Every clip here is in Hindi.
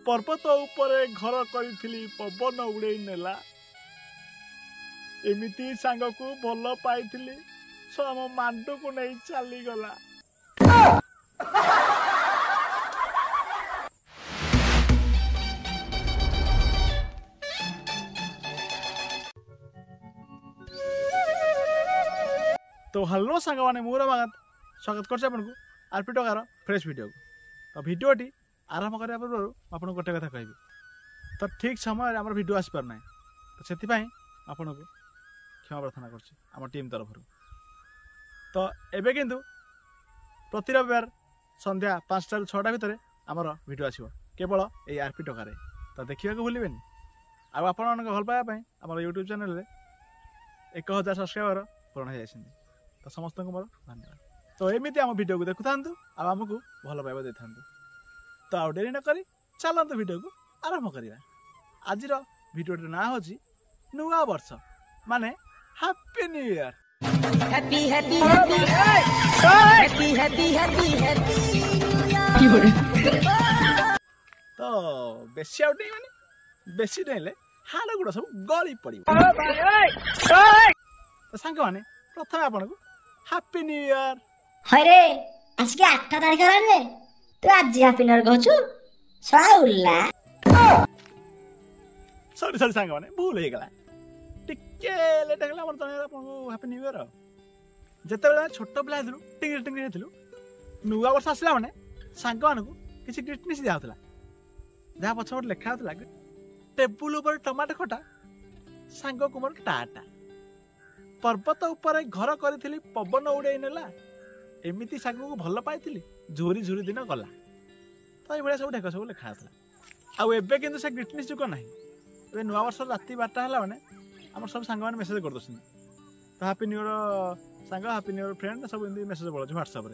पर्वत उपरे घर करी पवन उड़े नेला एमिति सांग को भल पाई सो आम मांडू को नहीं चली गला। तो हेलो सांग मैंने मोर स्वागत कर आरपी टकार फ्रेश वीडियो को। तो वीडियोटी आरंभ करने पूर्व आपको गोटे कथा कहबी तो ठीक समय आम वीडियो आसी पार ना तो से आपन को क्षमा प्रार्थना कर टीम तरफ। तो एबे किंतु प्रति रविवार संध्या 5टा ରୁ 6ଟା भितर आमर वीडियो आसो केवल ये आरपी टकार। तो देखा भूलें आपण भल पाइबा आम यूट्यूब चैनल 1000 सब्सक्राइबर पूर्ण हो जाती। तो समस्त को मोर धन्यवाद। तो एमती आम वीडियो को देखु था आमको भल पाइबा दे था। तो आउ डेरी न करी चलते वीडियो को आरंभ करवा। आज वीडियो ना हूँ नुआ वर्ष माने happy new year. Happy happy happy happy happy happy happy. तो बेसी आउट नहीं माने बेसी नहीं हाड़ गुड़ा सब गली पड़ी। तो सांग माने प्रथम आपन को हैप्पी न्यू ईयर। हरे आज के 8 तारिख रे तू आज हैप्पी न्यू ईयर कहछु साउला। सॉरी सॉरी सांग माने भूल हो गला टिके लेट गला हमर तने आपन को हैप्पी न्यू ईयर। जते बेला छोट पिला हेतलु टिंगरी टिंगरी हेतलु नुआ वर्ष आसला माने सांग मान को किछि गिफ्ट दिया होतला जहा पछोट लिखा होतला टेबुल ऊपर टमाटो खटा सांग को मोर टाटा पर्वत उपरे घर करी पवन उड़े नेला एमिति सांग को भल पाई झोरी झोरी दिन गला। तो ये सब ढेक सब लिखा था आबे कि से ग्रीटनेस जुग ना ए नुआ वर्ष राति 12टा है मैंने आम सब सांग मैंने मेसेज कर दे तो हैप्पी न्यू ईयर सांग हैप्पी न्यू ईयर फ्रेंड सब एमती मेसेज पड़े व्हाट्सएप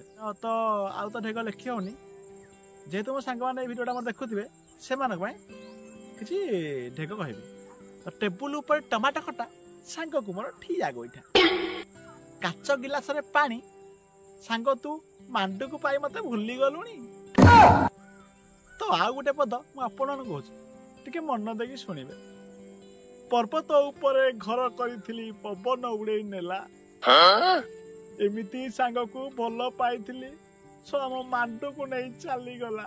तो आउ तो ढेक लिखी होनी जेहेतु मो सांग मैंने वीडियोटा देखुवे से किसी ढेक कहबी। तो टेबुल ऊपर टमाटो खटा सांग को मोर ठिया गोईठा काच गिलास रे पानी सांग तू मांडू को पाई मते भूली गलुनी। तो आ गोटे पद मु आपन कहूँ टिके मन देकी शुणिबे पर्वत उपरे घर करी पवन उड़े नेला एमिति सांग को भल पाई सो आम मांडू को नहीं चली गला।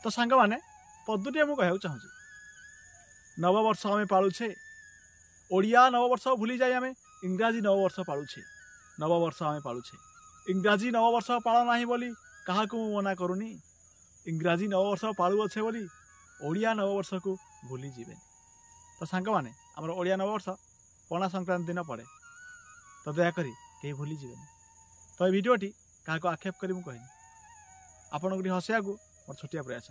तो सांग माने पदुटी मुझे कहूँ चाहूँ नववर्ष आम पालुछे ओडिया नववर्ष भूली जाए आम इंग्राजी नववर्ष पालुछे नववर्ष आम पालुछे इंग्राजी नववर्ष पाल ना बोली क्या मना करूनी इंग्राजी नववर्ष पालुअे बोली ओडिया नववर्ष को भूली जीवे। तो सांग माने आमर ओडिया नववर्ष पणा संक्रांति दिन पड़े तो दयाकोरी कहीं भूली जीवे। तो ये भिडियोटी क्या आक्षेप करी मुझे कहनी आपण को हसैया को मोर छोटिया प्रयास।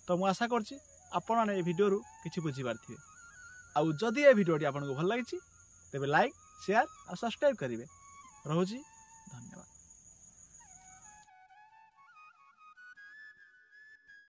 तो मुझे आशा करछि आपण ने भिडियो किसी बुझीपारे आउ जदि ये भिडियोटी आपको भल लगी तेरे लाइक शेयर और सब्सक्राइब करेंगे। रोची धन्यवाद।